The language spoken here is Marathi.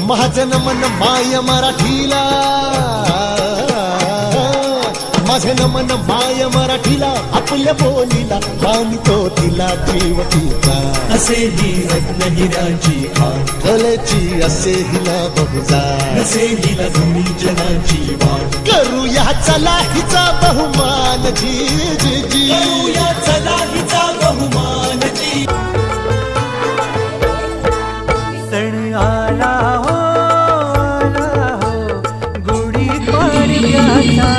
माझं नमन माय मराठीला, माझे नमन माय मराठीला, आपल्या बोलीला मानितो तिला जीव तिचा. असे ही रत्न हिराची खाण, कलेची असे हिला बहुजा, असे हिला तुम्ही जनाची वाण. करूया चला हिचा बहुमान जी जी जी, करूया चला हिचा बहुमान जी. सण आला हो, आला हो गुढी पाडव्याचा.